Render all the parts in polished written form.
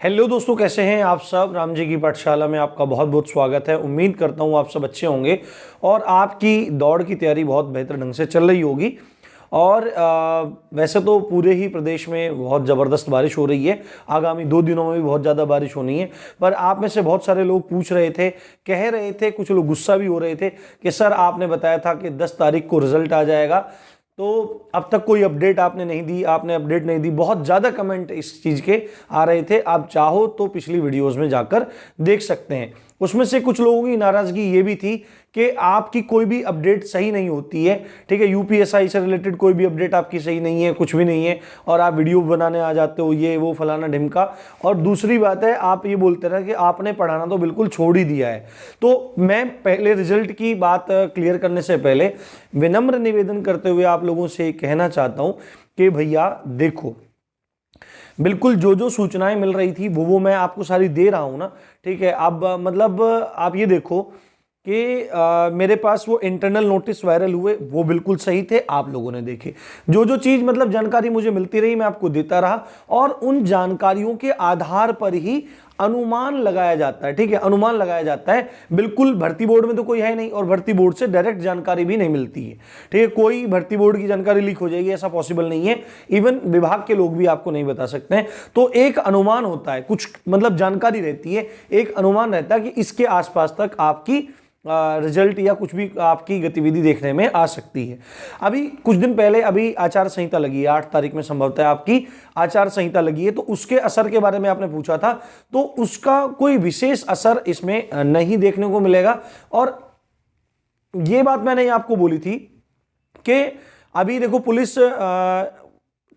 Hello दोस्तों, कैसे हैं आप सब। राम जी की पाठशाला में आपका बहुत बहुत स्वागत है। उम्मीद करता हूँ आप सब अच्छे होंगे और आपकी दौड़ की तैयारी बहुत बेहतर ढंग से चल रही होगी। और वैसे तो पूरे ही प्रदेश में बहुत ज़बरदस्त बारिश हो रही है। आगामी 2 दिनों में भी बहुत ज़्यादा बारिश होनी है। पर आप में से बहुत सारे लोग पूछ रहे थे, कह रहे थे, कुछ लोग गुस्सा भी हो रहे थे कि सर आपने बताया था कि 10 तारीख को रिजल्ट आ जाएगा, तो अब तक कोई अपडेट आपने नहीं दी, आपने अपडेट नहीं दी। बहुत ज़्यादा कमेंट इस चीज़ के आ रहे थे। आप चाहो तो पिछली वीडियोस में जाकर देख सकते हैं। उसमें से कुछ लोगों की नाराज़गी ये भी थी कि आपकी कोई भी अपडेट सही नहीं होती है। ठीक है, यूपीएसआई से रिलेटेड कोई भी अपडेट आपकी सही नहीं है, कुछ भी नहीं है, और आप वीडियो बनाने आ जाते हो, ये वो फलाना ढिमका। और दूसरी बात है, आप ये बोलते रहे कि आपने पढ़ाना तो बिल्कुल छोड़ ही दिया है। तो मैं पहले रिजल्ट की बात क्लियर करने से पहले विनम्र निवेदन करते हुए आप लोगों से कहना चाहता हूं कि भैया देखो, बिल्कुल जो जो सूचनाएं मिल रही थी वो मैं आपको सारी दे रहा हूं ना। ठीक है, अब मतलब आप ये देखो कि मेरे पास वो इंटरनल नोटिस वायरल हुए, वो बिल्कुल सही थे, आप लोगों ने देखे। जो जो चीज मतलब जानकारी मुझे मिलती रही मैं आपको देता रहा, और उन जानकारियों के आधार पर ही अनुमान लगाया जाता है। ठीक है, अनुमान लगाया जाता है। बिल्कुल भर्ती बोर्ड में तो कोई है नहीं, और भर्ती बोर्ड से डायरेक्ट जानकारी भी नहीं मिलती है। ठीक है, कोई भर्ती बोर्ड की जानकारी लीक हो जाएगी ऐसा पॉसिबल नहीं है। इवन विभाग के लोग भी आपको नहीं बता सकते हैं। तो एक अनुमान होता है, कुछ मतलब जानकारी रहती है, एक अनुमान रहता है कि इसके आसपास तक आपकी रिजल्ट या कुछ भी आपकी गतिविधि देखने में आ सकती है। अभी कुछ दिन पहले अभी आचार संहिता लगी है, 8 तारीख में संभवतः आपकी आचार संहिता लगी है। तो उसके असर के बारे में आपने पूछा था, तो उसका कोई विशेष असर इसमें नहीं देखने को मिलेगा। और ये बात मैंने आपको बोली थी कि अभी देखो पुलिस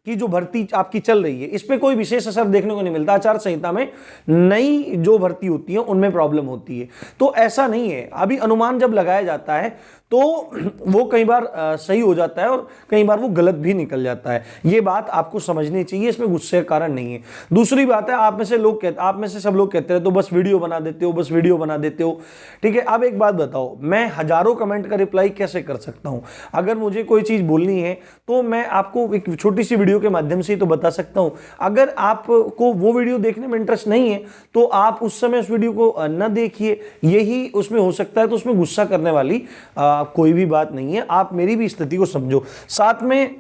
की जो भर्ती आपकी चल रही है, इस पे कोई विशेष असर देखने को नहीं मिलता। आचार संहिता में नई जो भर्ती होती है उनमें प्रॉब्लम होती है, तो ऐसा नहीं है। अभी अनुमान जब लगाया जाता है तो वो कई बार सही हो जाता है और कई बार वो गलत भी निकल जाता है। ये बात आपको समझनी चाहिए, इसमें गुस्से का कारण नहीं है। दूसरी बात है, आप में से सब लोग कहते हैं तो बस वीडियो बना देते हो, बस वीडियो बना देते हो। ठीक है, अब एक बात बताओ, मैं हजारों कमेंट का रिप्लाई कैसे कर सकता हूं? अगर मुझे कोई चीज बोलनी है तो मैं आपको एक छोटी सी वीडियो के माध्यम से ही तो बता सकता हूं। अगर आपको वो वीडियो देखने में इंटरेस्ट नहीं है तो आप उस समय उस वीडियो को न देखिए। यही उसमें हो सकता है। तो उसमें गुस्सा करने वाली कोई भी बात नहीं है। आप मेरी भी स्थिति को समझो। साथ में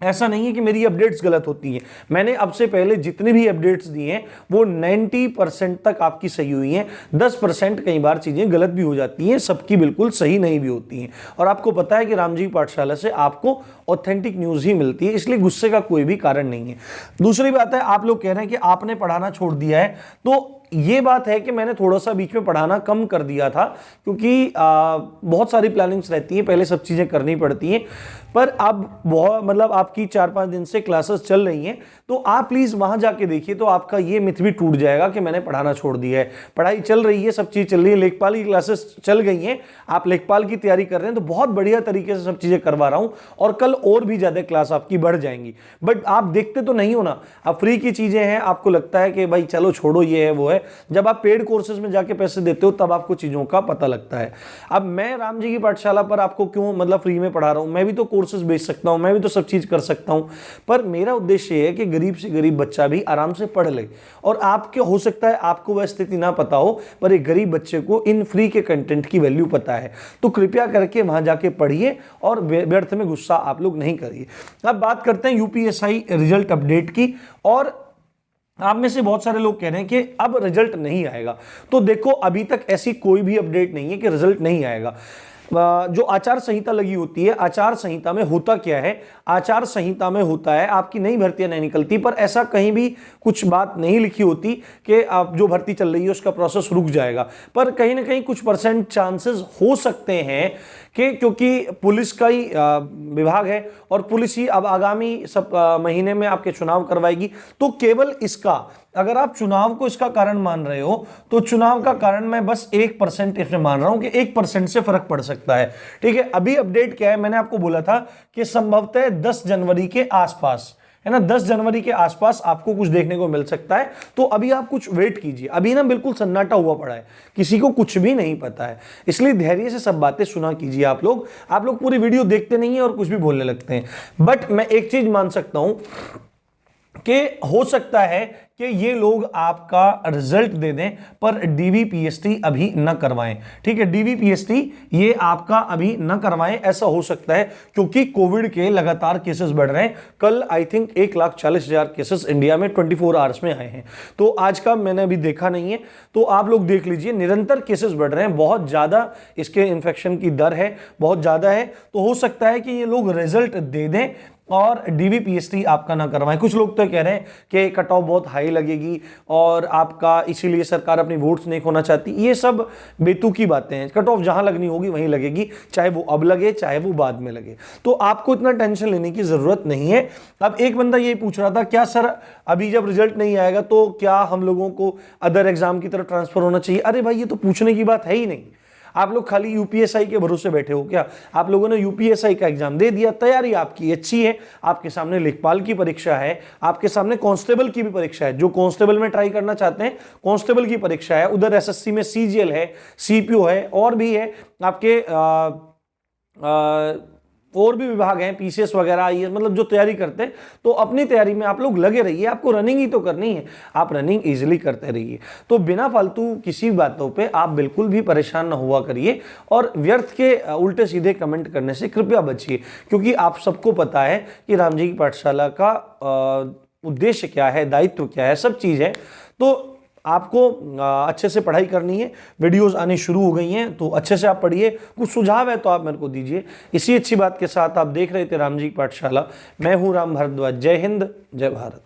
ऐसा नहीं है कि मेरी अपडेट्स गलत होती हैं। मैंने अब से पहले जितने भी अपडेट्स दिए हैं वो 90% तक आपकी सही हुई हैं। 10% कई बार चीजें गलत भी हो जाती हैं, सबकी बिल्कुल सही नहीं भी होती हैं। और आपको पता है कि राम जी पाठशाला से आपको ऑथेंटिक न्यूज ही मिलती है, इसलिए गुस्से का कोई भी कारण नहीं है। दूसरी बात है, आप लोग कह रहे हैं कि आपने पढ़ाना छोड़ दिया है। तो ये बात है कि मैंने थोड़ा सा बीच में पढ़ाना कम कर दिया था, क्योंकि बहुत सारी प्लानिंग्स रहती हैं, पहले सब चीज़ें करनी पड़ती हैं। पर अब बहुत मतलब आपकी 4-5 दिन से क्लासेस चल रही हैं, तो आप प्लीज़ वहाँ जाके देखिए, तो आपका ये मिथ भी टूट जाएगा कि मैंने पढ़ाना छोड़ दिया है। पढ़ाई चल रही है, सब चीज़ चल रही है। लेखपाल की क्लासेस चल गई हैं, आप लेखपाल की तैयारी कर रहे हैं, तो बहुत बढ़िया तरीके से सब चीज़ें करवा रहा हूँ, और कल और भी ज़्यादा क्लास आपकी बढ़ जाएंगी। बट आप देखते तो नहीं हो ना, अब फ्री की चीज़ें हैं, आपको लगता है कि भाई चलो छोड़ो, ये है वो है। जब आप पेड कोर्सेज में जाके पैसे देते हो तब आपको चीज़ों का पता लगता है। अब मैं राम जी की पाठशाला पर आपको क्यों मतलब फ्री में पढ़ा रहा हूँ? मैं भी तो कोर्सेज बेच सकता हूँ, मैं भी तो सब चीज़ कर सकता हूँ। पर मेरा उद्देश्य है कि गरीब से गरीब बच्चा भी आराम से पढ़ ले। और आपके हो सकता है आपको वह स्थिति ना पता हो, पर एक गरीब बच्चे को इन फ्री के कंटेंट की वैल्यू पता है। तो कृपया करके वहां जाके पढ़िए और व्यर्थ में गुस्सा आप लोग नहीं करिए। अब बात करते हैं यूपीएसआई रिजल्ट अपडेट की। और आप में से बहुत सारे लोग कह रहे हैं कि अब रिजल्ट नहीं आएगा। तो देखो, अभी तक ऐसी कोई भी अपडेट नहीं है कि रिजल्ट नहीं आएगा। जो आचार संहिता लगी होती है, आचार संहिता में होता क्या है? आचार संहिता में होता है आपकी नई भर्तियां नहीं निकलती, पर ऐसा कहीं भी कुछ बात नहीं लिखी होती कि आप जो भर्ती चल रही है उसका प्रोसेस रुक जाएगा। पर कहीं ना कहीं कुछ % चांसेस हो सकते हैं कि क्योंकि पुलिस का ही विभाग है और पुलिस ही अब आगामी सब महीने में आपके चुनाव करवाएगी। तो केवल इसका, अगर आप चुनाव को इसका कारण मान रहे हो, तो चुनाव का कारण मैं बस 1% इसमें मान रहा हूं कि 1% से फर्क पड़ सकता है। ठीक है, अभी अपडेट क्या है? मैंने आपको बोला था कि संभवतः 10 जनवरी के आसपास, है ना, 10 जनवरी के आसपास आपको कुछ देखने को मिल सकता है। तो अभी आप कुछ वेट कीजिए। अभी ना बिल्कुल सन्नाटा हुआ पड़ा है, किसी को कुछ भी नहीं पता है, इसलिए धैर्य से सब बातें सुना कीजिए। आप लोग पूरी वीडियो देखते नहीं है और कुछ भी बोलने लगते हैं। बट मैं एक चीज मान सकता हूं कि हो सकता है कि ये लोग आपका रिजल्ट दे दें पर डीवीपीएसटी अभी न करवाएं। ठीक है, डीवीपीएसटी ये आपका अभी न करवाएं, ऐसा हो सकता है क्योंकि कोविड के लगातार केसेस बढ़ रहे हैं। कल आई थिंक 1,40,000 केसेस इंडिया में 24 आवर्स में आए हैं, तो आज का मैंने अभी देखा नहीं है, तो आप लोग देख लीजिए, निरंतर केसेस बढ़ रहे हैं, बहुत ज्यादा इसके इन्फेक्शन की दर है, बहुत ज्यादा है। तो हो सकता है कि ये लोग रिजल्ट दे दें और डीवीपीएसटी आपका ना करवाएं। कुछ लोग तो कह रहे हैं कि कट ऑफ बहुत हाई लगेगी और आपका इसीलिए सरकार अपनी वोट्स नहीं खोना चाहती। ये सब बेतुकी बातें हैं, कट ऑफ जहां लगनी होगी वहीं लगेगी, चाहे वो अब लगे चाहे वो बाद में लगे, तो आपको इतना टेंशन लेने की जरूरत नहीं है। अब एक बंदा ये पूछ रहा था, क्या सर अभी जब रिजल्ट नहीं आएगा तो क्या हम लोगों को अदर एग्जाम की तरफ ट्रांसफर होना चाहिए? अरे भाई, ये तो पूछने की बात है ही नहीं। आप लोग खाली यूपीएसआई के भरोसे बैठे हो क्या? आप लोगों ने यूपीएसआई का एग्जाम दे दिया, तैयारी आपकी अच्छी है, आपके सामने लेखपाल की परीक्षा है, आपके सामने कांस्टेबल की भी परीक्षा है, जो कांस्टेबल में ट्राई करना चाहते हैं कांस्टेबल की परीक्षा है, उधर एसएससी में सीजीएल है, सीपीओ है, और भी है आपके और भी विभाग हैं, पीसीएस वगैरह, ये मतलब जो तैयारी करते हैं। तो अपनी तैयारी में आप लोग लगे रहिए, आपको रनिंग ही तो करनी है, आप रनिंग इजीली करते रहिए। तो बिना फालतू किसी बातों पे आप बिल्कुल भी परेशान ना हुआ करिए और व्यर्थ के उल्टे सीधे कमेंट करने से कृपया बचिए, क्योंकि आप सबको पता है कि राम जी की पाठशाला का उद्देश्य क्या है, दायित्व क्या है, सब चीज़ है। तो आपको अच्छे से पढ़ाई करनी है, वीडियोस आनी शुरू हो गई हैं, तो अच्छे से आप पढ़िए। कुछ सुझाव है तो आप मेरे को दीजिए। इसी अच्छी बात के साथ आप देख रहे थे राम जी की पाठशाला, मैं हूं राम भारद्वाज। जय हिंद, जय भारत।